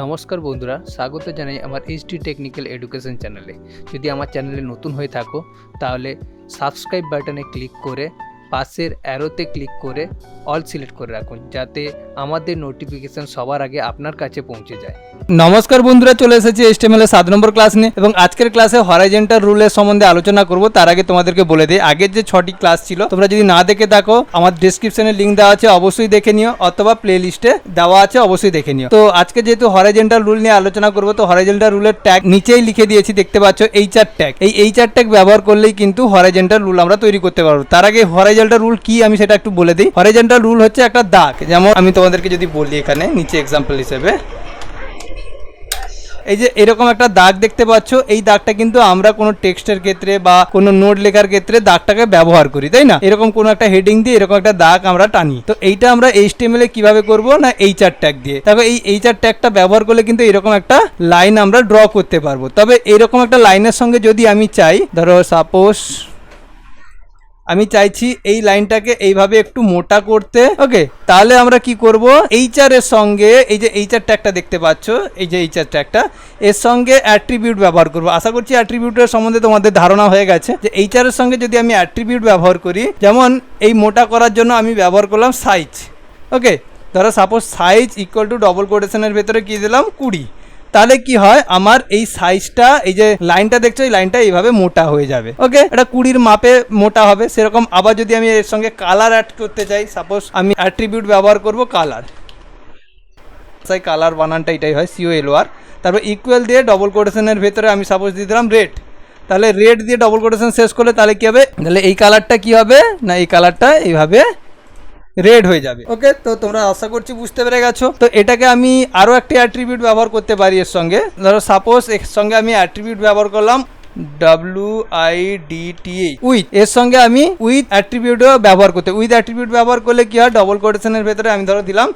নমস্কার বন্ধুরা, স্বাগত জানাই আমার এইচডি টেকনিক্যাল এডুকেশন চ্যানেলে। যদি আমার চ্যানেলে নতুন হয়ে থাকো তাহলে সাবস্ক্রাইব বাটনে ক্লিক করে পাশের অ্যারোতে ক্লিক করে অল সিলেক্ট করে রাখুন, যাতে আমাদের নোটিফিকেশন সবার আগে আপনার কাছে পৌঁছে যায়। নমস্কার বন্ধুরা, চলে এসেছি HTML এর 7 নম্বর ক্লাস নিয়ে এবং আজকের ক্লাসে হরাইজন্টাল রুলের সম্বন্ধে আলোচনা করব। তার আগে তোমাদেরকে বলে দিই, আগের যে 6টি ক্লাস ছিল তোমরা যদি না দেখে থাকো আমার ডেসক্রিপশনে লিঙ্ক দেওয়া আছে, অবশ্যই দেখে নিও, অথবা প্লে লিস্টে দেওয়া আছে, অবশ্যই দেখে নিও। তো আজকে যেহেতু হরাইজন্টাল রুল নিয়ে আলোচনা করব, তো হরাইজন্টাল রুলের ট্যাগ নিচেই লিখে দিয়েছি, দেখতে পাচ্ছ HR ট্যাগ। এই HR ট্যাগ ব্যবহার করলেই কিন্তু হরাইজন্টাল রুল আমরা তৈরি করতে পারবো। তার আগে হরাইজন্টাল রুল কি আমি সেটা একটু বলে দিই। হরাইজন্টাল রুল হচ্ছে একটা দাগ, যেমন আমি তোমাদেরকে যদি বলি এখানে নিচে এক্সাম্পল হিসেবে এই যে এরকম একটা দাগ দেখতে পাচ্ছ, এই দাগটা কিন্তু আমরা কোনো টেক্সটের ক্ষেত্রে বা কোনো নোট লেখার ক্ষেত্রে দাগটাকে ব্যবহার করি, তাই না? এরকম কোনো একটা হেডিং দিয়ে এরকম একটা দাগ আমরা টানি। তো এইটা আমরা HTML এ কিভাবে করব না, HR ট্যাগ দিয়ে। দেখো এই HR ট্যাগটা ব্যবহার করলে কিন্তু এরকম একটা লাইন আমরা ড্র করতে পারবো। তবে এরকম একটা লাইনের সঙ্গে যদি আমি চাই, ধরো সাপোজ আমি চাইছি এই লাইনটাকে এইভাবে একটু মোটা করতে, ওকে, তাহলে আমরা কি করব, HR এর সঙ্গে এই যে HR ট্যাগটা দেখতে পাচ্ছ, এই যে HR ট্যাগটা, এর সঙ্গে অ্যাট্রিবিউট ব্যবহার করব। আশা করছি অ্যাট্রিবিউটের সম্বন্ধে তোমাদের ধারণা হয়ে গেছে যে HR এর সঙ্গে যদি আমি অ্যাট্রিবিউট ব্যবহার করি, যেমন এই মোটা করার জন্য আমি ব্যবহার করলাম সাইজ, ওকে, ধরো suppose size equal to double কোটেশনের ভেতরে কি দিলাম 20, তাহলে কি হয়, আমার এই সাইজটা, এই যে লাইনটা দেখছো, এই লাইনটা এইভাবে মোটা হয়ে যাবে, ওকে, এটা 20 মাপে মোটা হবে। সেরকম আবার যদি আমি এর সঙ্গে কালার অ্যাড করতে চাই, সাপোজ আমি অ্যাট্রিবিউট ব্যবহার করব কালার, তাই কালার বানানটা এটাই হয় COLR, তারপর ইকুয়াল দিয়ে ডবল কোটেশনের ভেতরে আমি সাপোজ দিয়ে দিলাম রেড, তাহলে রেড দিয়ে ডবল কোটেশন শেষ করলে তাহলে কি হবে, তাহলে এই কালারটা কি হবে না, এই কালারটা এইভাবে রেড হয়ে যাবে, ওকে। তো তোমরা আশা করছি বুঝতে পেরে গেছো। তো এটাকে আমি আরও একটি অ্যাট্রিবিউট ব্যবহার করতে পারি এর সঙ্গে, ধরো সাপোজ এর সঙ্গে আমি অ্যাট্রিবিউট ব্যবহার করলাম WIDTA উইথ, এর সঙ্গে আমি উইথ অ্যাট্রিবিউটও ব্যবহার করতে, উইথ অ্যাট্রিবিউট ব্যবহার করলে কি হয়, ডবল কোটেশনের ভেতরে আমি ধরো দিলাম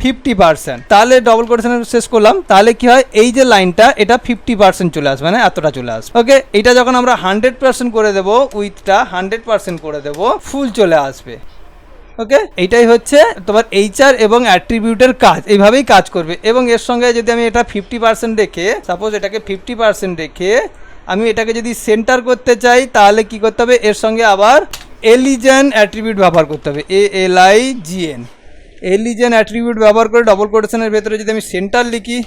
50%, তাহলে ডবল কোটেশনের শেষ করলাম, তাহলে কি হয়, এই যে লাইনটা এটা 50% চলে আসবে, মানে এতটা চলে আসবে, ওকে। এটা যখন আমরা 100% করে দেবো, উইথটা 100% করে দেবো, ফুল চলে আসবে, ওকে। এইটাই হচ্ছে তোমার HR এবং অ্যাট্রিবিউটের কাজ, এইভাবেই কাজ করবে। এবং এর সঙ্গে যদি আমি এটা 50% রেখে, সাপোজ এটাকে 50% রেখে আমি এটাকে যদি সেন্টার করতে চাই, তাহলে কি করতে হবে, এর সঙ্গে আবার এলিজেন অ্যাট্রিবিউট ব্যবহার করতে হবে, ALIGN, এলিজেন অ্যাট্রিবিউট ব্যবহার করে ডবল কোটেশনের ভেতরে যদি আমি সেন্টার লিখি,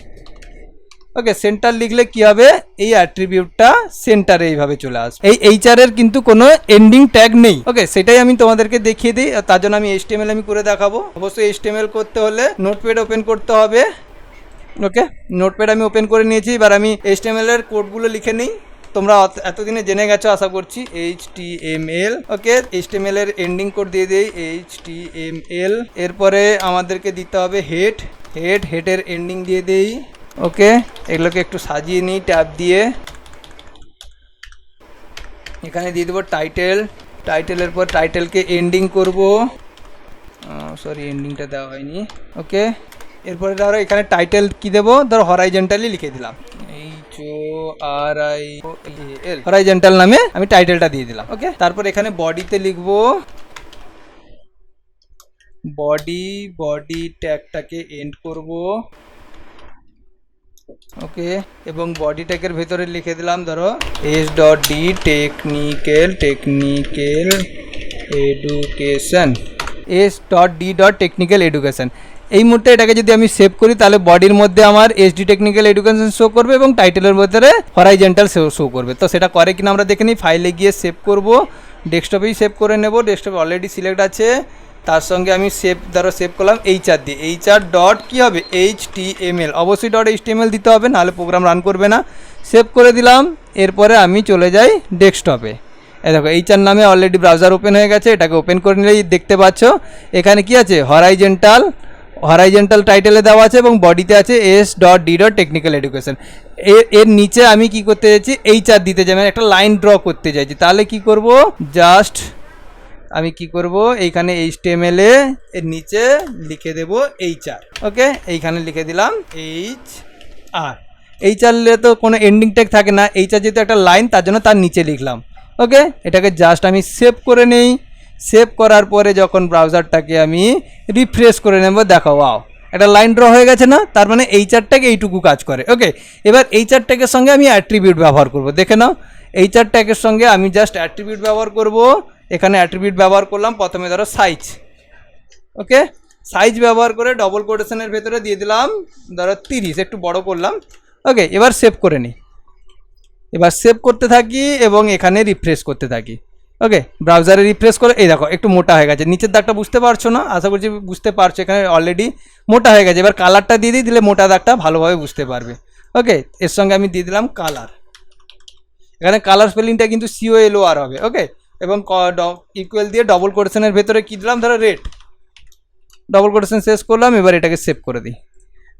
ওকে, সেন্টার লিখলে কি হবে, এই অ্যাট্রিবিউটটা সেন্টারে এইভাবে চলে আসবে। এই HR এর কিন্তু কোনো এন্ডিং ট্যাগ নেই, ওকে, সেটাই আমি তোমাদেরকে দেখিয়ে দিই। তার জন্য আমি HTML আমি করে দেখাবো। অবশ্যই HTML করতে হলে নোটপ্যাড ওপেন করতে হবে, ওকে। নোটপ্যাড আমি ওপেন করে নিয়েছি, এবার আমি HTML এর কোডগুলো লিখে নিই। তোমরা এতদিনে জেনে গেছো আশা করছি, HTML, ওকে, HTML এর এন্ডিং কোড দিয়ে দিই HTML। এরপরে আমাদেরকে দিতে হবে হেডের এন্ডিং দিয়ে দিই, ওকে। এগুলোকে একটু সাজিয়ে নিই ট্যাব দিয়ে, এখানে দিয়ে দেবো টাইটেলের পর টাইটেলকে এন্ডিং করব, সরি এন্ডিংটা দেওয়া হয়নি, ওকে। এরপরে ধরো এখানে টাইটেল কি দেবো, ধরো হরাইজন্টালি লিখে দিলাম, HORIZONTAL, হরাইজন্টাল নামে আমি টাইটেলটা দিয়ে দিলাম, ওকে। তারপর এখানে বডিতে লিখবো বডি ট্যাগটাকে এন্ড করব, ওকে। এবং বডি ট্যাগের ভেতরে লিখে দিলাম ধরো S.D টেকনিক্যাল এডুকেশন। এই মুহূর্তে এটাকে যদি আমি সেভ করি, তাহলে বডির মধ্যে আমার SD টেকনিক্যাল এডুকেশন শো করবে এবং টাইটেলের ভেতরে হরাইজন্টাল শো করবে। তো সেটা করে কিনা আমরা দেখে নিই। ফাইলে গিয়ে সেভ করব, ডেস্কটপেই সেভ করে নেব, ডেস্কটপে অলরেডি সিলেক্ট আছে। তার সঙ্গে আমি সেভ করলাম HR দিয়ে, HR ডট কী হবে HTML, অবশ্যই .html দিতে হবে, নাহলে প্রোগ্রাম রান করবে না। সেভ করে দিলাম। এরপরে আমি চলে যাই ডেস্কটপে। এই দেখো HR নামে অলরেডি ব্রাউজার ওপেন হয়ে গেছে, এটাকে ওপেন করে নিলেই দেখতে পাচ্ছ এখানে কি আছে, হরাইজন্টাল টাইটেলে দেওয়া আছে এবং বডিতে আছে S.D টেকনিক্যাল এডুকেশন। এর নিচে আমি কি করতে চাইছি, HR দিতে চাই, মানে একটা লাইন ড্র করতে চাইছি। তাহলে কি করব, জাস্ট আমি কি করব, এইখানে HTML এর নিচে লিখে দেব HR, ওকে। এইখানে লিখে দিলাম HR। HR তো কোনো এন্ডিং ট্যাগ থাকে না, HR যেহেতু একটা লাইন, তার জন্য তার নিচে লিখলাম, ওকে। এটাকে জাস্ট আমি সেভ করে নেই। সেভ করার পরে যখন ব্রাউজারটাকে আমি রিফ্রেশ করে নেব, দেখো ওয়াও, একটা লাইন ড্র হয়ে গেছে না, তার মানে এই চারটাকে এইটুকু কাজ করে। ওকে, এবার এই চারটাকের সঙ্গে আমি অ্যাট্রিবিউট ব্যবহার করব। দেখে নাও, এই চারটাকের সঙ্গে আমি জাস্ট অ্যাট্রিবিউট ব্যবহার করব। এখানে অ্যাট্রিবিউট ব্যবহার করলাম, প্রথমে ধরো সাইজ। ওকে, সাইজ ব্যবহার করে ডবল কোটেশনের ভেতরে দিয়ে দিলাম ধরো 30, একটু বড় করলাম। ওকে, এবার সেভ করে নিই। এবার সেভ করতে থাকি এবং এখানে রিফ্রেশ করতে থাকি। ওকে, ব্রাউজারে রিফ্রেশ করে এই দেখো একটু মোটা হয়ে গেছে। নিচের দাগটা বুঝতে পারছো না? আশা করছি বুঝতে পারছো, এখানে অলরেডি মোটা হয়ে গেছে। এবার কালারটা দিয়ে দিলে মোটা দাগটা ভালোভাবে বুঝতে পারবে। ওকে, এর সঙ্গে আমি দিয়ে দিলাম কালার। এখানে কালার স্পেলিংটা কিন্তু COLOR হবে। ওকে, এবং ইকুয়াল দিয়ে ডবল কোটেশনের ভেতরে কী দিলাম, ধরো রেড। ডবল কোটেশন শেষ করলাম, এবার এটাকে সেভ করে দিই।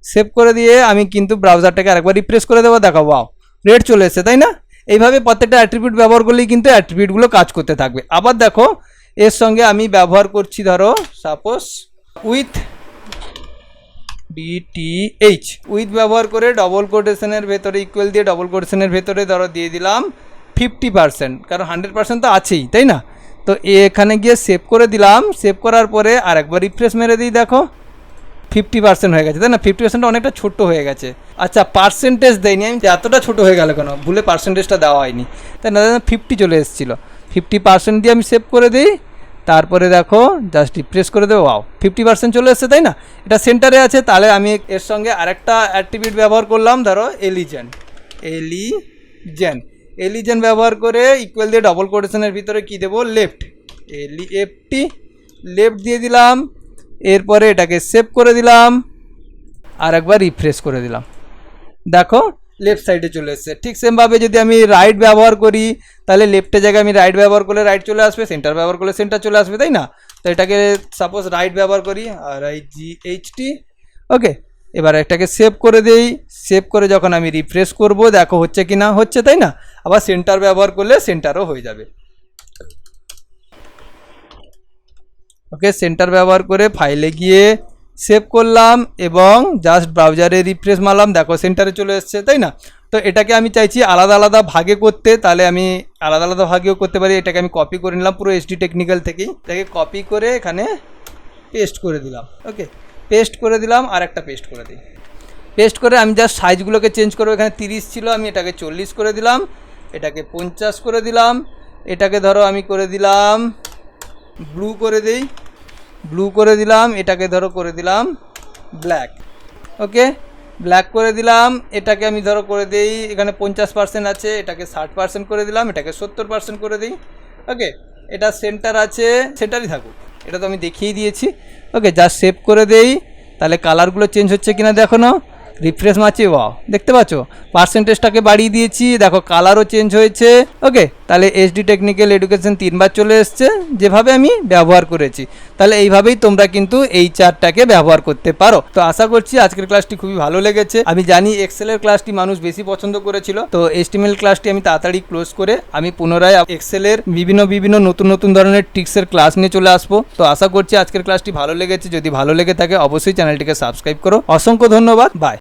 সেভ করে দিয়ে আমি কিন্তু ব্রাউজারটাকে আরেকবার রিফ্রেশ করে দেবো। দেখো, ওয়াও, রেড চলে এসেছে, তাই না? এইভাবে প্রত্যেকটা অ্যাট্রিবিউট ব্যবহার করলেই কিন্তু অ্যাট্রিবিউটগুলো কাজ করতে থাকবে। আবার দেখো, এর সঙ্গে আমি ব্যবহার করছি ধরো সাপোজ উইথ BTH, উইথ ব্যবহার করে ডবল কোটেশনের ভেতরে ইকুয়াল দিয়ে ডবল কোটেশনের ভেতরে ধরো দিয়ে দিলাম 50%, কারণ 100% তো আছেই, তাই না? তো এখানে গিয়ে সেভ করে দিলাম। সেভ করার পরে আরেকবার রিফ্রেশ মেরে দিই, দেখো 50% হয়ে গেছে, তাই না? 50% অনেকটা ছোট হয়ে গেছে। আচ্ছা, পার্সেন্টেজ দেয়নি আমি, এতটা ছোট হয়ে গেল কেন? ভুলে পার্সেন্টেজটা দেওয়া হয়নি, তাই না? 50 চলে এসেছিলো। 50% দিয়ে আমি সেভ করে দিই। তারপরে দেখো জাস্ট রিফ্রেশ করে দেবো, ওয়াও, 50% চলে এসেছে, তাই না? এটা সেন্টারে আছে। তাহলে আমি এর সঙ্গে আরেকটা অ্যাট্রিবিউট ব্যবহার করলাম, ধরো এলিজেন্ট। এলিজেন্ট ব্যবহার করে ইকুয়াল দিয়ে ডবল কোটেশনের ভিতরে কী দেবো, লেফট। LEFT, লেফট দিয়ে দিলাম। এরপরে এটাকে সেভ করে দিলাম, আর একবার রিফ্রেশ করে দিলাম। দেখো লেফট সাইডে চলে এসেছে। ঠিক সেমভাবে যদি আমি রাইট ব্যবহার করি, তাহলে লেফটের জায়গায় আমি রাইট ব্যবহার করলে রাইট চলে আসবে, সেন্টার ব্যবহার করলে সেন্টার চলে আসবে, তাই না? তো এটাকে সাপোজ রাইট ব্যবহার করি, RIGHT। ওকে, এবার এটাকে সেভ করে দেই। সেভ করে যখন আমি রিফ্রেশ করব, দেখো হচ্ছে কি না, হচ্ছে, তাই না? আবার সেন্টার ব্যবহার করলে সেন্টারও হয়ে যাবে। ওকে, সেন্টার ব্যবহার করে ফাইলে গিয়ে সেভ করলাম এবং জাস্ট ব্রাউজারে রিফ্রেশ মারলাম, দেখো সেন্টারে চলে এসছে, তাই না? তো এটাকে আমি চাইছি আলাদা আলাদা ভাগে করতে, তাহলে আমি আলাদা আলাদা ভাগেও করতে পারি। এটাকে আমি কপি করে নিলাম পুরো SD টেকনিক্যাল থেকেই। এটাকে কপি করে এখানে পেস্ট করে দিলাম। ওকে, পেস্ট করে দিলাম, আর একটা পেস্ট করে দিই। পেস্ট করে আমি জাস্ট সাইজগুলোকে চেঞ্জ করবো। এখানে 30 ছিল, আমি এটাকে 40 করে দিলাম। এটাকে 50 করে দিলাম। এটাকে ধরো আমি করে দিলাম ব্লু করে দিই, ব্লু করে দিলাম। এটাকে ধরো করে দিলাম ব্ল্যাক। ওকে, ব্ল্যাক করে দিলাম। এটাকে আমি ধরো করে দিই, এখানে 50% আছে, এটাকে 60% করে দিলাম। এটাকে 70% করে দিই। ওকে, এটা সেন্টার আছে, সেন্টারই থাকুক, এটা তো আমি দেখিয়ে দিয়েছি। ওকে, জাস্ট সেভ করে দেই। তাহলে কালারগুলো চেঞ্জ হচ্ছে কিনা দেখো না, রিফ্রেশ মারছি, ওয়াও, দেখতে পাচ্ছ পার্সেন্টেজটাকে বাড়িয়ে দিয়েছি, দেখো কালারও চেঞ্জ হয়েছে। ওকে, তাহলে SD টেকনিক্যাল এডুকেশন 3 বার চলে এসছে, যেভাবে আমি ব্যবহার করেছি। তাহলে এইভাবেই তোমরা কিন্তু এই চার্টটাকে ব্যবহার করতে পারো। তো আশা করছি আজকের ক্লাসটি খুবই ভালো লেগেছে। আমি জানি এক্সেলের ক্লাসটি মানুষ বেশি পছন্দ করেছিল, তো HTML ক্লাসটি আমি তাড়াতাড়ি ক্লোজ করে আমি পুনরায় এক্সেলের বিভিন্ন নতুন ধরনের ট্রিক্সের ক্লাস নিয়ে চলে আসবো। তো আশা করছি আজকের ক্লাসটি ভালো লেগেছে। যদি ভালো লেগে থাকে অবশ্যই চ্যানেলটিকে সাবস্ক্রাইব করো। অসংখ্য ধন্যবাদ, বাই।